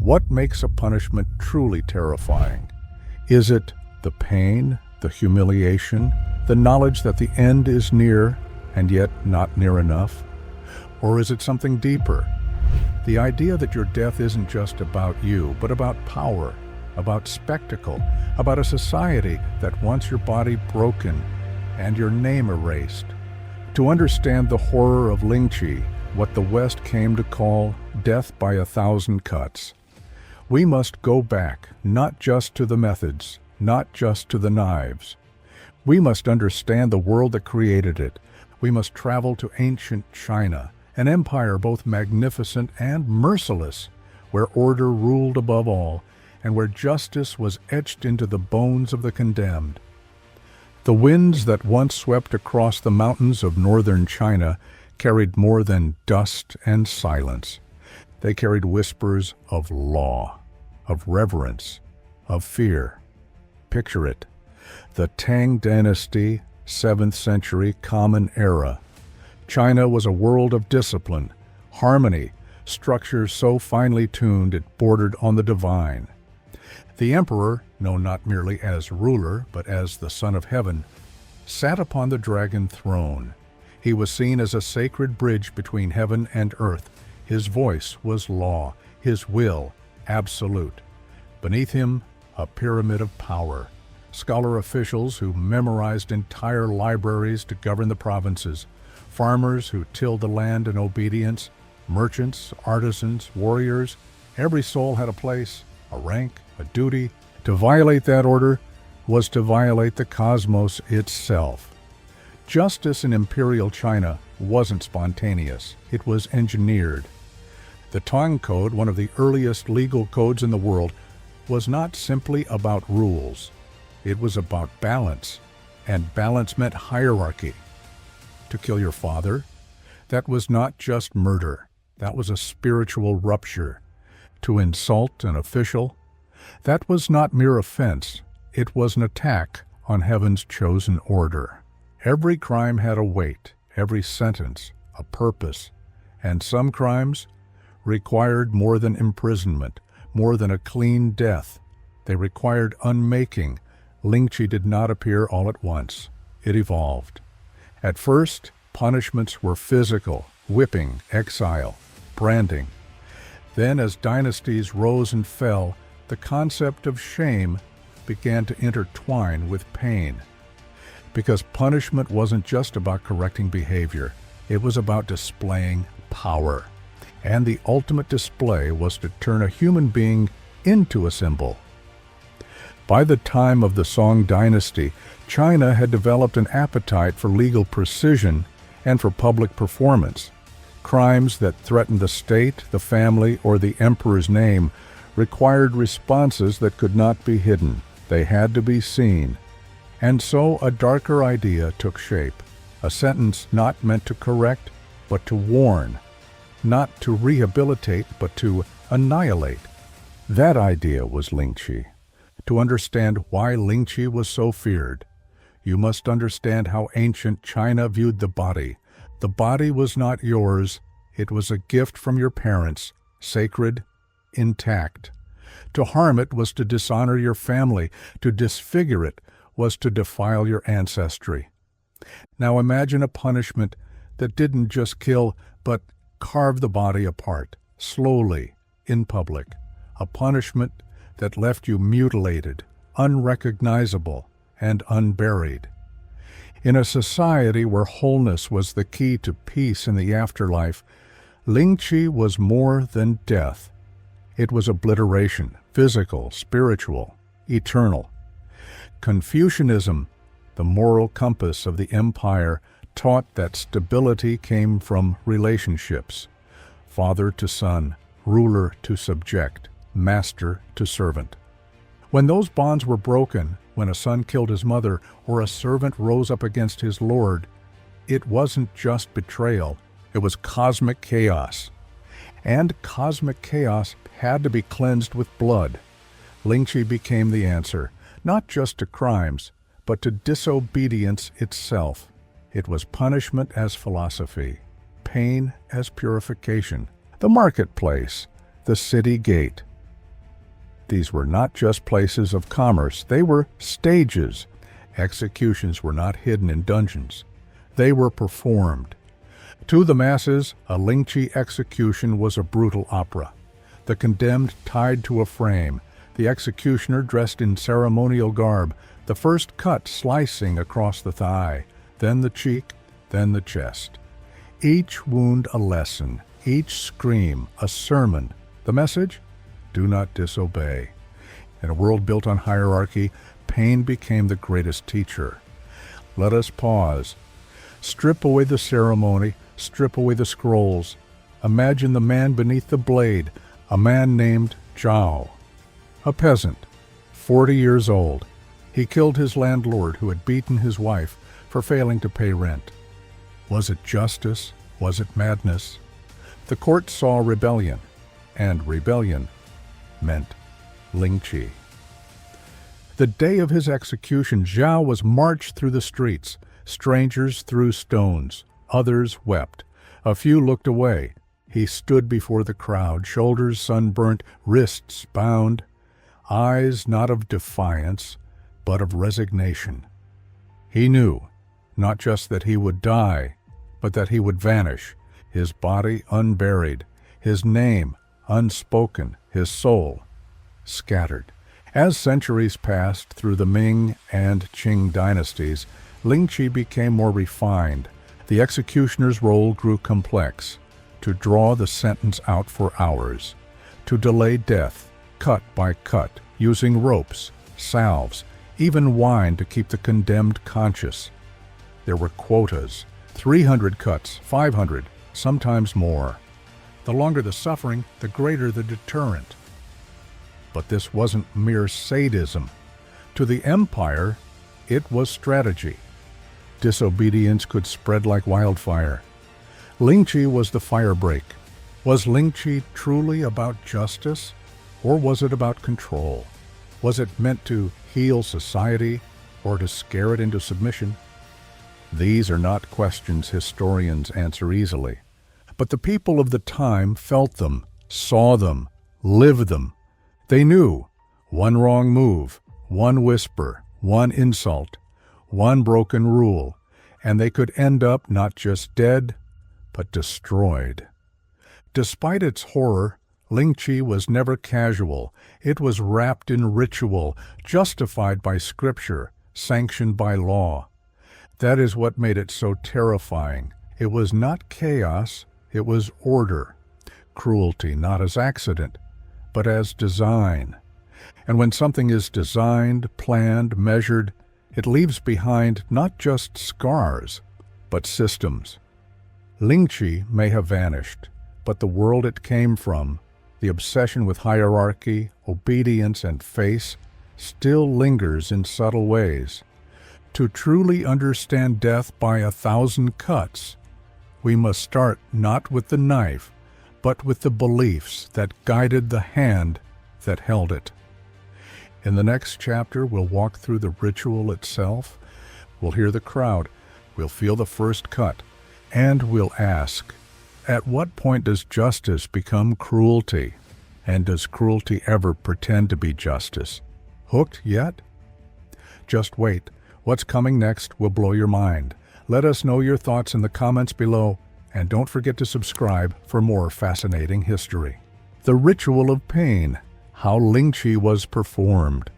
What makes a punishment truly terrifying? Is it the pain, the humiliation, the knowledge that the end is near and yet not near enough? Or is it something deeper? The idea that your death isn't just about you, but about power, about spectacle, about a society that wants your body broken and your name erased. To understand the horror of Lingchi, what the West came to call death by 1,000 cuts, we must go back not just to the methods, not just to the knives. We must understand the world that created it. We must travel to ancient China, an empire both magnificent and merciless, where order ruled above all, and where justice was etched into the bones of the condemned. The winds that once swept across the mountains of northern China carried more than dust and silence. They carried whispers of law, of reverence, of fear. Picture it. The Tang dynasty, 7th century Common Era. China was a world of discipline, harmony, structures so finely tuned it bordered on the divine. The emperor, known not merely as ruler, but as the Son of Heaven, sat upon the dragon throne. He was seen as a sacred bridge between heaven and earth. His voice was law, his will absolute. Beneath him, a pyramid of power. Scholar officials who memorized entire libraries to govern the provinces, farmers who tilled the land in obedience, merchants, artisans, warriors. Every soul had a place, a rank, a duty. To violate that order was to violate the cosmos itself. Justice in Imperial China wasn't spontaneous. It was engineered. The Tang Code, one of the earliest legal codes in the world, was not simply about rules. It was about balance, and balance meant hierarchy. To kill your father, that was not just murder. That was a spiritual rupture. To insult an official, that was not mere offense, it was an attack on heaven's chosen order. Every crime had a weight, every sentence a purpose, and some crimes required more than imprisonment, more than a clean death. They required unmaking. Lingchi did not appear all at once. It evolved. At first, punishments were physical, whipping, exile, branding. Then, as dynasties rose and fell, the concept of shame began to intertwine with pain. Because punishment wasn't just about correcting behavior, it was about displaying power. And the ultimate display was to turn a human being into a symbol. By the time of the Song dynasty, China had developed an appetite for legal precision and for public performance. Crimes that threatened the state, the family, or the emperor's name required responses that could not be hidden. They had to be seen. And so a darker idea took shape, a sentence not meant to correct, but to warn, not to rehabilitate, but to annihilate. That idea was Lingchi. To understand why Lingchi was so feared, you must understand how ancient China viewed the body. The body was not yours, it was a gift from your parents, sacred, intact. To harm it was to dishonor your family, to disfigure it was to defile your ancestry. Now imagine a punishment that didn't just kill, but carve the body apart, slowly, in public. A punishment that left you mutilated, unrecognizable, and unburied. In a society where wholeness was the key to peace in the afterlife, Lingchi was more than death. It was obliteration, physical, spiritual, eternal. Confucianism, the moral compass of the empire, taught that stability came from relationships, father to son, ruler to subject, master to servant. When those bonds were broken, when a son killed his mother or a servant rose up against his lord, it wasn't just betrayal, it was cosmic chaos. And cosmic chaos had to be cleansed with blood. Lingchi became the answer, not just to crimes, but to disobedience itself. It was punishment as philosophy, pain as purification, the marketplace, the city gate, These were not just places of commerce, they were stages. Executions were not hidden in dungeons. They were performed. To the masses, a Lingchi execution was a brutal opera. The condemned tied to a frame, the executioner dressed in ceremonial garb, the first cut slicing across the thigh, then the cheek, then the chest. Each wound a lesson, each scream a sermon. The message? Do not disobey. In a world built on hierarchy, pain became the greatest teacher. Let us pause. Strip away the ceremony, strip away the scrolls. Imagine the man beneath the blade, a man named Zhao. A peasant, 40 years old. He killed his landlord who had beaten his wife for failing to pay rent. Was it justice? Was it madness? The court saw rebellion, and rebellion meant Lingchi. The day of his execution, Zhao was marched through the streets. Strangers threw stones. Others wept. A few looked away. He stood before the crowd, shoulders sunburnt, wrists bound, eyes not of defiance, but of resignation. He knew, not just that he would die, but that he would vanish, his body unburied, his name unspoken, his soul scattered. As centuries passed through the Ming and Qing dynasties, Lingchi became more refined. The executioner's role grew complex, to draw the sentence out for hours, to delay death, cut by cut, using ropes, salves, even wine to keep the condemned conscious. There were quotas, 300 cuts, 500, sometimes more. The longer the suffering, the greater the deterrent. But this wasn't mere sadism. To the empire, it was strategy. Disobedience could spread like wildfire. Lingchi was the firebreak. Was Lingchi truly about justice, or was it about control? Was it meant to heal society, or to scare it into submission? These are not questions historians answer easily. But the people of the time felt them, saw them, lived them. They knew one wrong move, one whisper, one insult, one broken rule, and they could end up not just dead, but destroyed. Despite its horror, Lingchi was never casual. It was wrapped in ritual, justified by scripture, sanctioned by law. That is what made it so terrifying. It was not chaos, it was order. Cruelty not as accident, but as design. And when something is designed, planned, measured, it leaves behind not just scars, but systems. Lingchi may have vanished, but the world it came from, the obsession with hierarchy, obedience, and face, still lingers in subtle ways. To truly understand death by 1,000 cuts, we must start not with the knife, but with the beliefs that guided the hand that held it. In the next chapter, we'll walk through the ritual itself, we'll hear the crowd, we'll feel the first cut, and we'll ask, at what point does justice become cruelty? And does cruelty ever pretend to be justice? Hooked yet? Just wait. What's coming next will blow your mind. Let us know your thoughts in the comments below, and don't forget to subscribe for more fascinating history. The ritual of pain, how Lingchi was performed.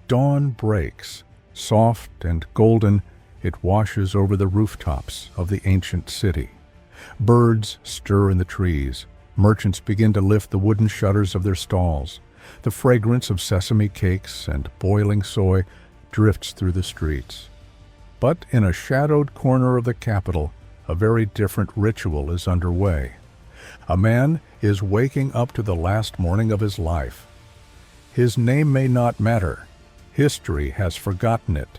Dawn breaks. Soft and golden, it washes over the rooftops of the ancient city. Birds stir in the trees. Merchants begin to lift the wooden shutters of their stalls. The fragrance of sesame cakes and boiling soy drifts through the streets. But in a shadowed corner of the capital, a very different ritual is underway. A man is waking up to the last morning of his life. His name may not matter. History has forgotten it.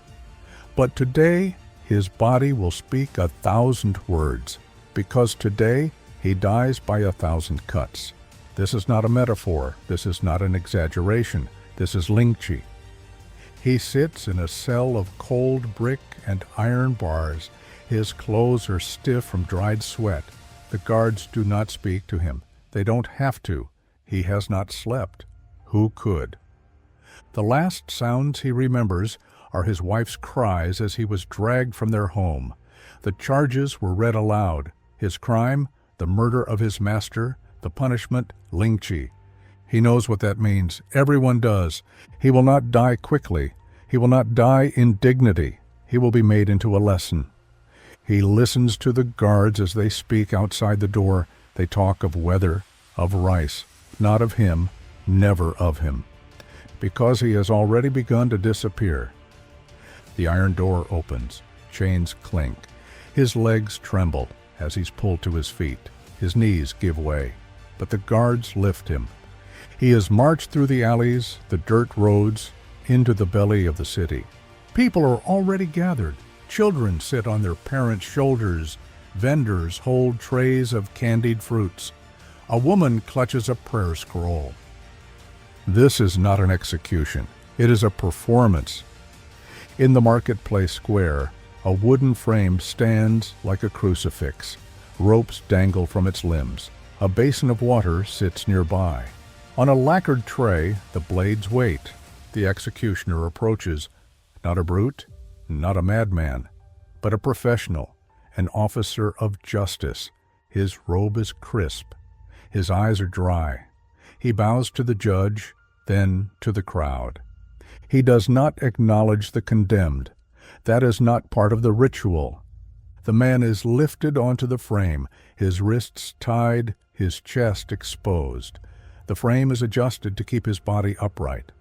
But today, his body will speak 1,000 words, because today he dies by 1,000 cuts. This is not a metaphor. This is not an exaggeration. This is Lingchi. He sits in a cell of cold brick and iron bars. His clothes are stiff from dried sweat. The guards do not speak to him. They don't have to. He has not slept. Who could? The last sounds he remembers are his wife's cries as he was dragged from their home. The charges were read aloud. His crime, the murder of his master, the punishment, Lingchi. He knows what that means. Everyone does. He will not die quickly. He will not die in dignity. He will be made into a lesson. He listens to the guards as they speak outside the door. They talk of weather, of rice, not of him, never of him, because he has already begun to disappear. The iron door opens. Chains clink. His legs tremble as he's pulled to his feet. His knees give way, but the guards lift him. He is marched through the alleys, the dirt roads, into the belly of the city. People are already gathered. Children sit on their parents' shoulders. Vendors hold trays of candied fruits. A woman clutches a prayer scroll. This is not an execution. It is a performance. In the marketplace square, a wooden frame stands like a crucifix. Ropes dangle from its limbs. A basin of water sits nearby. On a lacquered tray, the blades wait. The executioner approaches, not a brute, not a madman, but a professional, an officer of justice. His robe is crisp. His eyes are dry. He bows to the judge, then to the crowd. He does not acknowledge the condemned. That is not part of the ritual. The man is lifted onto the frame, his wrists tied, his chest exposed. The frame is adjusted to keep his body upright.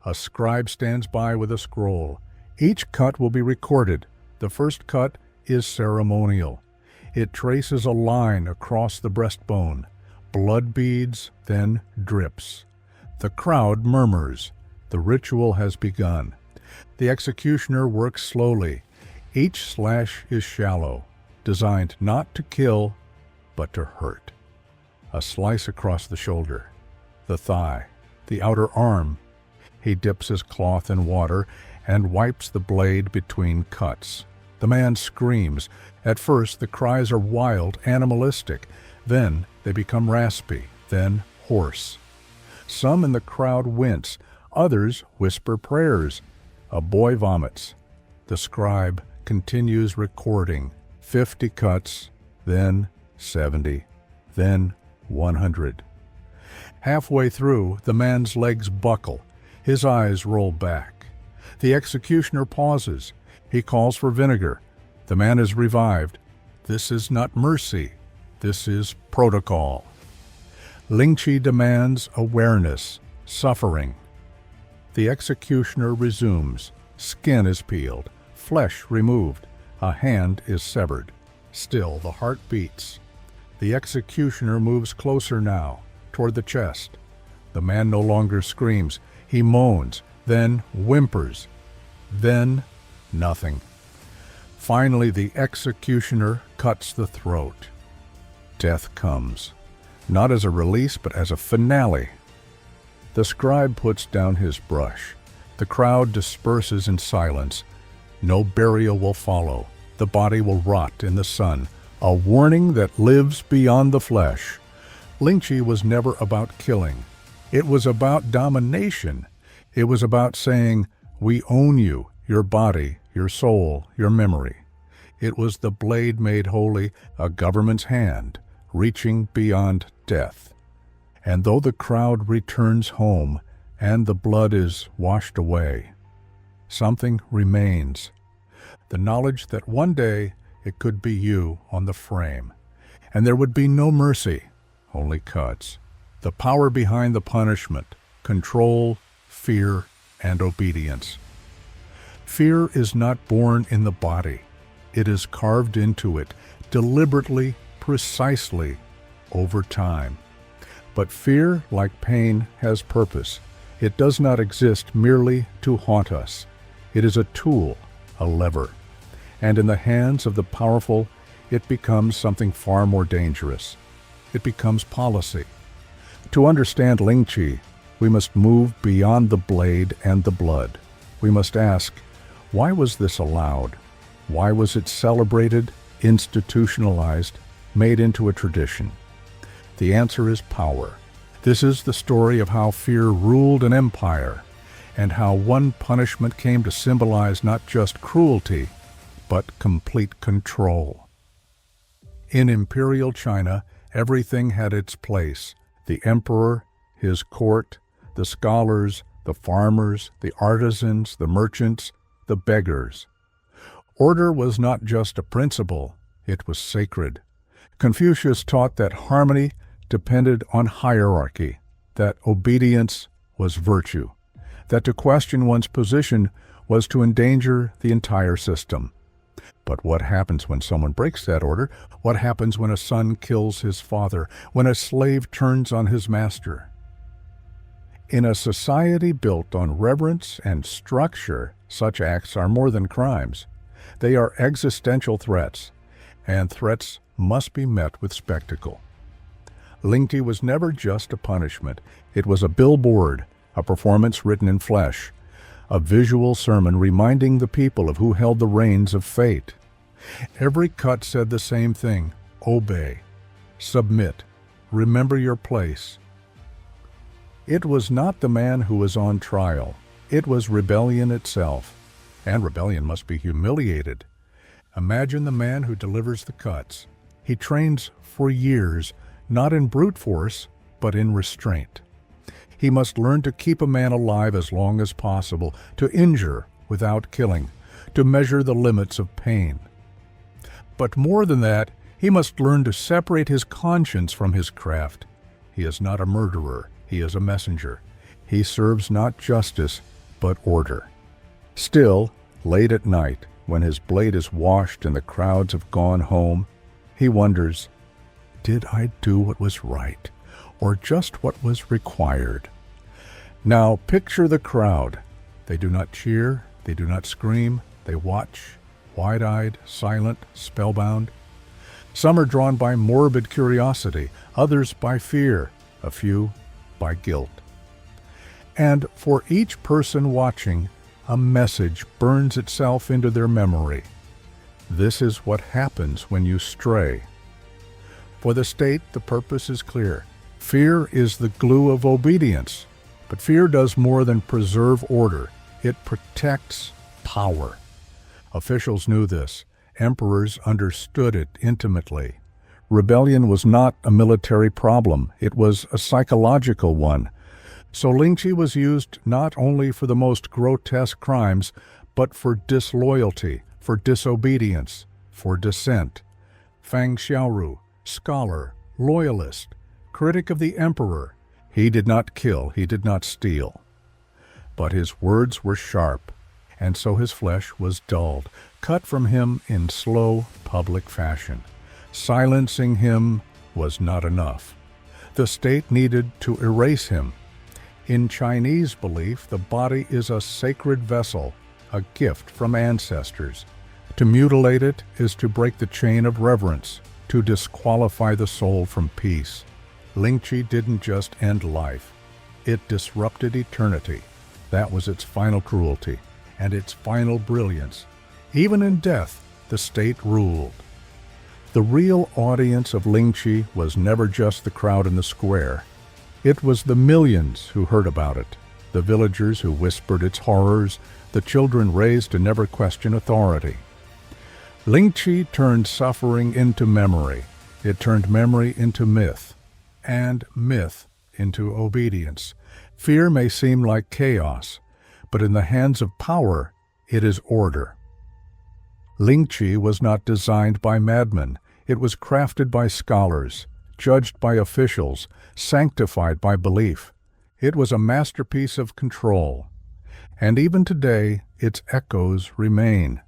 A scribe stands by with a scroll. Each cut will be recorded. The first cut is ceremonial. It traces a line across the breastbone. Blood beads, then drips. The crowd murmurs. The ritual has begun. The executioner works slowly. Each slash is shallow, designed not to kill, but to hurt. A slice across the shoulder, the thigh, the outer arm. He dips his cloth in water and wipes the blade between cuts. The man screams. At first, the cries are wild, animalistic. Then they become raspy, then hoarse. Some in the crowd wince. Others whisper prayers. A boy vomits. The scribe continues recording. 50 cuts, then 70, then 100. Halfway through, the man's legs buckle. His eyes roll back. The executioner pauses. He calls for vinegar. The man is revived. This is not mercy. This is protocol. Lingchi demands awareness, suffering. The executioner resumes. Skin is peeled, flesh removed, a hand is severed. Still, the heart beats. The executioner moves closer now, toward the chest. The man no longer screams. He moans, then whimpers, then nothing. Finally, the executioner cuts the throat. Death comes, not as a release, but as a finale. The scribe puts down his brush. The crowd disperses in silence. No burial will follow. The body will rot in the sun, a warning that lives beyond the flesh. Lingchi was never about killing. It was about domination. It was about saying, "We own you, your body, your soul, your memory." It was the blade made holy, a government's hand, reaching beyond death. And though the crowd returns home and the blood is washed away, something remains. The knowledge that one day it could be you on the frame, and there would be no mercy, only cuts. The power behind the punishment, control, fear, and obedience. Fear is not born in the body. It is carved into it, deliberately, precisely, over time. But fear, like pain, has purpose. It does not exist merely to haunt us. It is a tool, a lever. And in the hands of the powerful, it becomes something far more dangerous. It becomes policy. To understand Lingchi, we must move beyond the blade and the blood. We must ask, why was this allowed? Why was it celebrated, institutionalized, made into a tradition? The answer is power. This is the story of how fear ruled an empire, and how one punishment came to symbolize not just cruelty, but complete control. In Imperial China, everything had its place: the emperor, his court, the scholars, the farmers, the artisans, the merchants, the beggars. Order was not just a principle, it was sacred. Confucius taught that harmony depended on hierarchy, that obedience was virtue, that to question one's position was to endanger the entire system. But what happens when someone breaks that order? What happens when a son kills his father? When a slave turns on his master? In a society built on reverence and structure, such acts are more than crimes. They are existential threats, and threats must be met with spectacle. Lingchi was never just a punishment. It was a billboard, a performance written in flesh, a visual sermon reminding the people of who held the reins of fate. Every cut said the same thing: obey, submit, remember your place. It was not the man who was on trial. It was rebellion itself. And rebellion must be humiliated. Imagine the man who delivers the cuts. He trains for years, not in brute force, but in restraint. He must learn to keep a man alive as long as possible, to injure without killing, to measure the limits of pain. But more than that, he must learn to separate his conscience from his craft. He is not a murderer. He is a messenger. He serves not justice, but order. Still, late at night, when his blade is washed and the crowds have gone home, he wonders, did I do what was right, or just what was required? Now picture the crowd. They do not cheer, they do not scream, they watch, wide-eyed, silent, spellbound. Some are drawn by morbid curiosity, others by fear, a few by guilt. And for each person watching, a message burns itself into their memory. This is what happens when you stray. For the state, the purpose is clear. Fear is the glue of obedience. But fear does more than preserve order. It protects power. Officials knew this. Emperors understood it intimately. Rebellion was not a military problem. It was a psychological one. So Lingchi was used not only for the most grotesque crimes, but for disloyalty, for disobedience, for dissent. Fang Xiaoru, scholar, loyalist, critic of the emperor, he did not kill, he did not steal. But his words were sharp, and so his flesh was dulled, cut from him in slow public fashion. Silencing him was not enough. The state needed to erase him. In Chinese belief, the body is a sacred vessel, a gift from ancestors. To mutilate it is to break the chain of reverence, to disqualify the soul from peace. Lingchi didn't just end life. It disrupted eternity. That was its final cruelty and its final brilliance. Even in death, the state ruled. The real audience of Lingchi was never just the crowd in the square. It was the millions who heard about it, the villagers who whispered its horrors, the children raised to never question authority. Lingchi turned suffering into memory. It turned memory into myth, and myth into obedience. Fear may seem like chaos, but in the hands of power, it is order. Lingchi was not designed by madmen. It was crafted by scholars, judged by officials, sanctified by belief. It was a masterpiece of control. And even today, its echoes remain.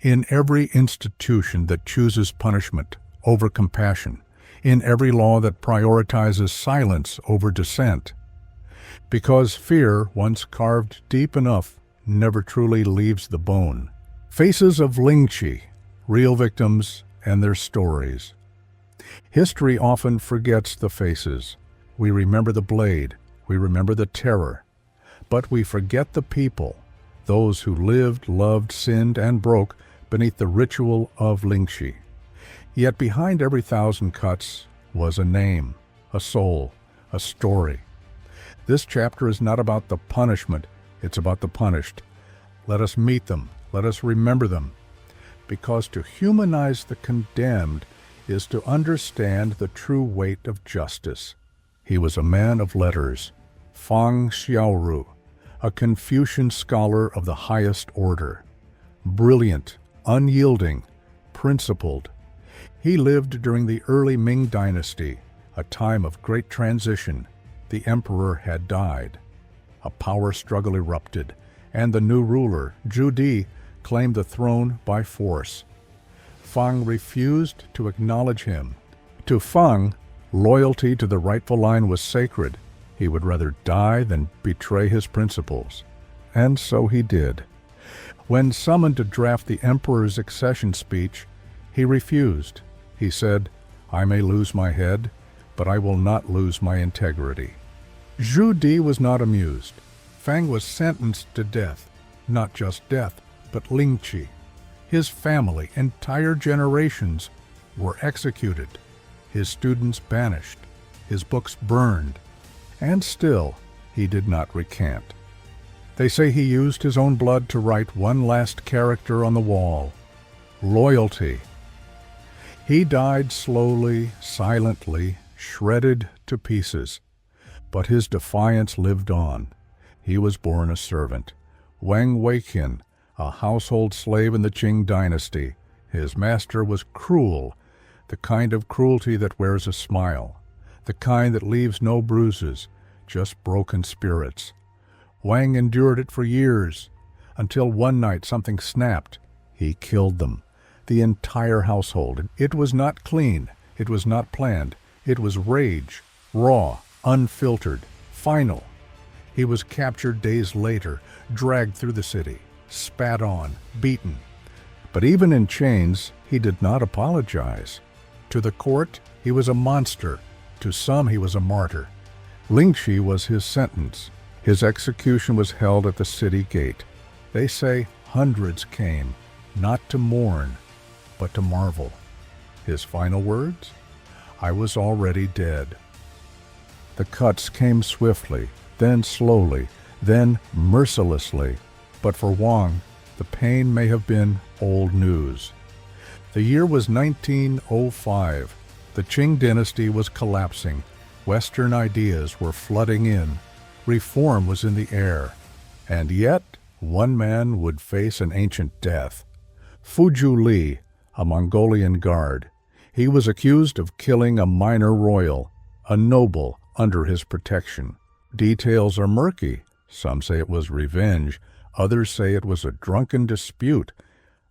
In every institution that chooses punishment over compassion, in every law that prioritizes silence over dissent. Because fear, once carved deep enough, never truly leaves the bone. Faces of Lingchi, real victims and their stories. History often forgets the faces. We remember the blade, we remember the terror, but we forget the people, those who lived, loved, sinned, and broke beneath the ritual of Lingchi. Yet behind every 1,000 cuts was a name, a soul, a story. This chapter is not about the punishment, it's about the punished. Let us meet them, let us remember them, because to humanize the condemned is to understand the true weight of justice. He was a man of letters, Fang Xiaoru, a Confucian scholar of the highest order. Brilliant, unyielding, principled. He lived during the early Ming dynasty, a time of great transition. The emperor had died. A power struggle erupted, and the new ruler, Zhu Di, claimed the throne by force. Fang refused to acknowledge him. To Fang, loyalty to the rightful line was sacred. He would rather die than betray his principles. And so he did. When summoned to draft the emperor's accession speech, he refused. He said, "I may lose my head, but I will not lose my integrity." Zhu Di was not amused. Fang was sentenced to death. Not just death, but Lingchi. His family, entire generations, were executed. His students banished. His books burned. And still, he did not recant. They say he used his own blood to write one last character on the wall: loyalty. He died slowly, silently, shredded to pieces. But his defiance lived on. He was born a servant. Wang Weiqian, a household slave in the Qing dynasty. His master was cruel, the kind of cruelty that wears a smile, the kind that leaves no bruises, just broken spirits. Wang endured it for years, until one night something snapped. He killed them, the entire household. It was not clean, it was not planned, it was rage, raw, unfiltered, final. He was captured days later, dragged through the city, spat on, beaten. But even in chains, he did not apologize. To the court, he was a monster. To some, he was a martyr. Lingchi was his sentence. His execution was held at the city gate. They say hundreds came, not to mourn, but to marvel. His final words? "I was already dead." The cuts came swiftly, then slowly, then mercilessly. But for Wang, the pain may have been old news. The year was 1905. The Qing dynasty was collapsing. Western ideas were flooding in. Reform was in the air. And yet, one man would face an ancient death. Fuju Li, a Mongolian guard. He was accused of killing a minor royal, a noble, under his protection. Details are murky. Some say it was revenge. Others say it was a drunken dispute.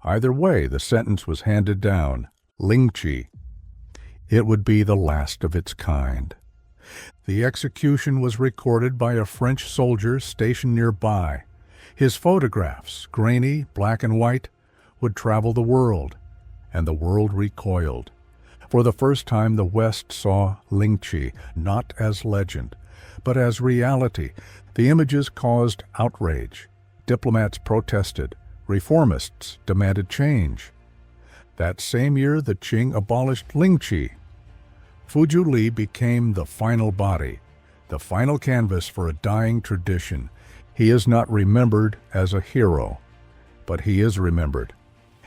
Either way, the sentence was handed down. Lingchi. It would be the last of its kind. The execution was recorded by a French soldier stationed nearby. His photographs, grainy, black and white, would travel the world, and the world recoiled. For the first time, the West saw Lingchi not as legend, but as reality. The images caused outrage. Diplomats protested. Reformists demanded change. That same year, the Qing abolished Lingchi. Fuju Li became the final body, the final canvas for a dying tradition. He is not remembered as a hero, but he is remembered.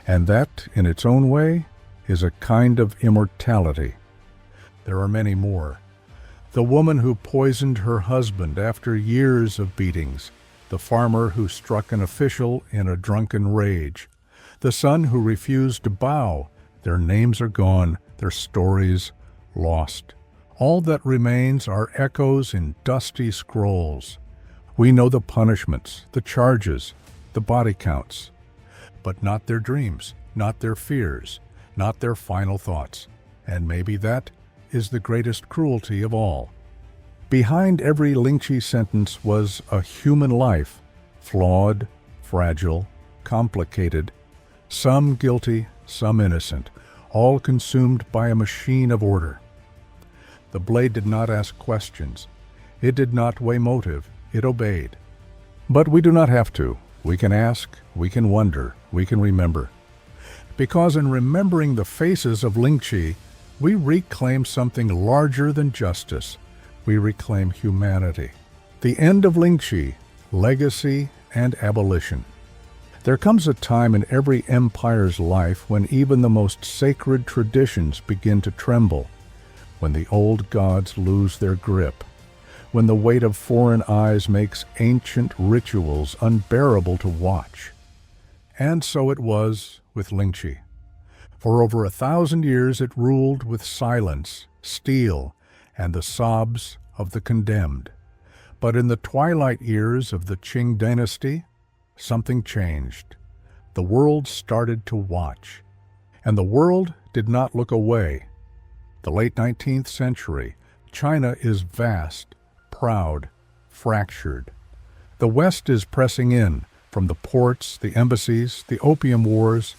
And that, in its own way, is a kind of immortality. There are many more. The woman who poisoned her husband after years of beatings, the farmer who struck an official in a drunken rage, the son who refused to bow. Their names are gone, their stories lost. All that remains are echoes in dusty scrolls. We know the punishments, the charges, the body counts, but not their dreams, not their fears, not their final thoughts. And maybe that is the greatest cruelty of all. Behind every Lingchi sentence was a human life, flawed, fragile, complicated, some guilty, some innocent, all consumed by a machine of order. The blade did not ask questions. It did not weigh motive. It obeyed. But we do not have to. We can ask, we can wonder, we can remember. Because in remembering the faces of Lingchi, we reclaim something larger than justice. we reclaim humanity. The end of Lingchi, legacy and abolition. There comes a time in every empire's life when even the most sacred traditions begin to tremble, when the old gods lose their grip, when the weight of foreign eyes makes ancient rituals unbearable to watch. And so it was with Lingchi. For over 1,000 years it ruled with silence, steel, and the sobs of the condemned. But in the twilight years of the Qing dynasty, something changed. The world started to watch. And the world did not look away. The late 19th century, China is vast, proud, fractured. The West is pressing in, from the ports, the embassies, the opium wars.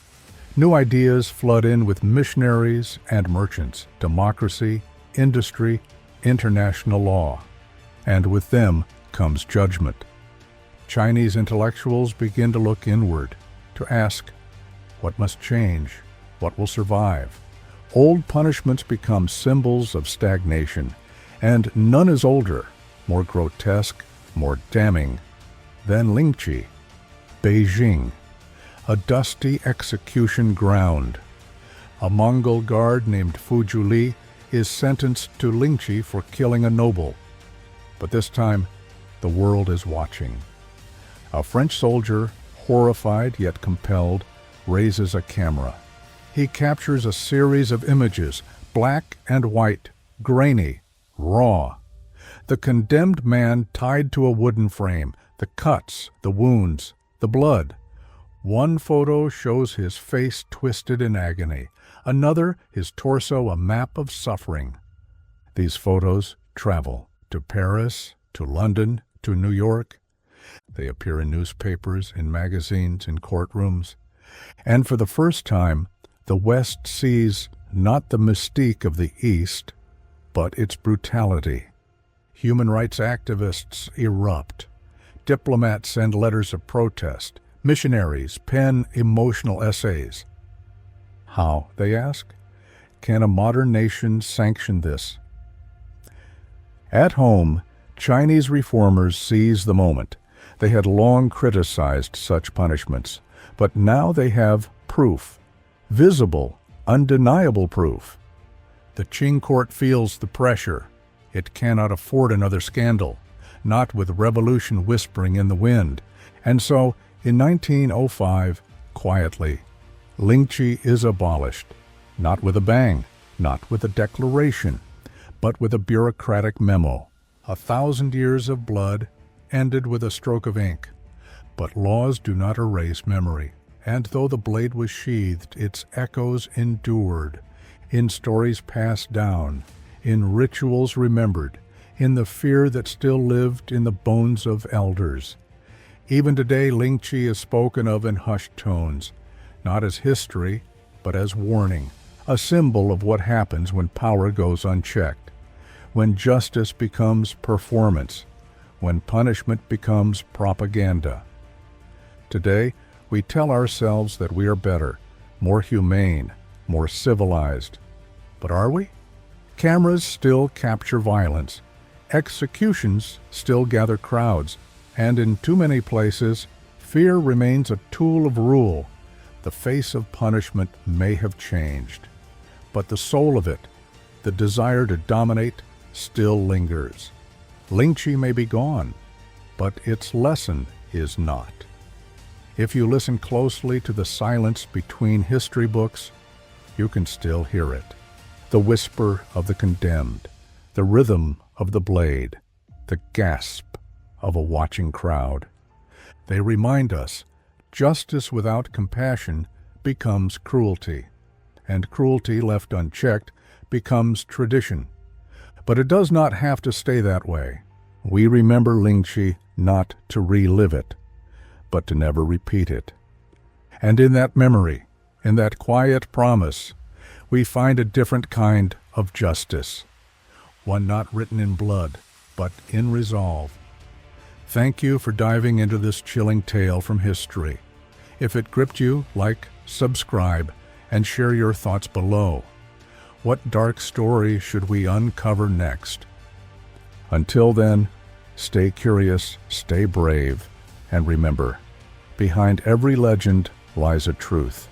New ideas flood in with missionaries and merchants, democracy, industry, international law. And with them comes judgment. Chinese intellectuals begin to look inward, to ask, what must change? What will survive? Old punishments become symbols of stagnation, and none is older, more grotesque, more damning than Lingchi, Beijing, a dusty execution ground. A Mongol guard named Fu Juli is sentenced to Lingchi for killing a noble. But this time, the world is watching. A French soldier, horrified yet compelled, raises a camera. He captures a series of images, black and white, grainy, raw. The condemned man tied to a wooden frame, the cuts, the wounds, the blood. One photo shows his face twisted in agony, another his torso a map of suffering. These photos travel to Paris, to London, to New York. They appear in newspapers, in magazines, in courtrooms. And for the first time, the West sees not the mystique of the East, but its brutality. Human rights activists erupt. Diplomats send letters of protest. Missionaries pen emotional essays. How, they ask? Can a modern nation sanction this? At home, Chinese reformers seize the moment. They had long criticized such punishments, but now they have proof, visible, undeniable proof. The Qing court feels the pressure. It cannot afford another scandal, not with revolution whispering in the wind. And so, in 1905, quietly, Lingchi is abolished, not with a bang, not with a declaration, but with a bureaucratic memo. 1,000 years of blood ended with a stroke of ink. But laws do not erase memory, and though the blade was sheathed, its echoes endured, in stories passed down, in rituals remembered, in the fear that still lived in the bones of elders. Even today, Lingchi is spoken of in hushed tones, not as history, but as warning, a symbol of what happens when power goes unchecked, when justice becomes performance, when punishment becomes propaganda. Today, we tell ourselves that we are better, more humane, more civilized. But are we? Cameras still capture violence. Executions still gather crowds. And in too many places, fear remains a tool of rule. The face of punishment may have changed, but the soul of it, the desire to dominate, still lingers. Lingchi may be gone, but its lesson is not. If you listen closely to the silence between history books, you can still hear it. The whisper of the condemned, the rhythm of the blade, the gasp of a watching crowd. They remind us, justice without compassion becomes cruelty, and cruelty left unchecked becomes tradition. But it does not have to stay that way. We remember Lingchi not to relive it, but to never repeat it. And in that memory, in that quiet promise, we find a different kind of justice, one not written in blood, but in resolve. Thank you for diving into this chilling tale from history. If it gripped you, like, subscribe, and share your thoughts below. What dark story should we uncover next? Until then, stay curious, stay brave, and remember, behind every legend lies a truth.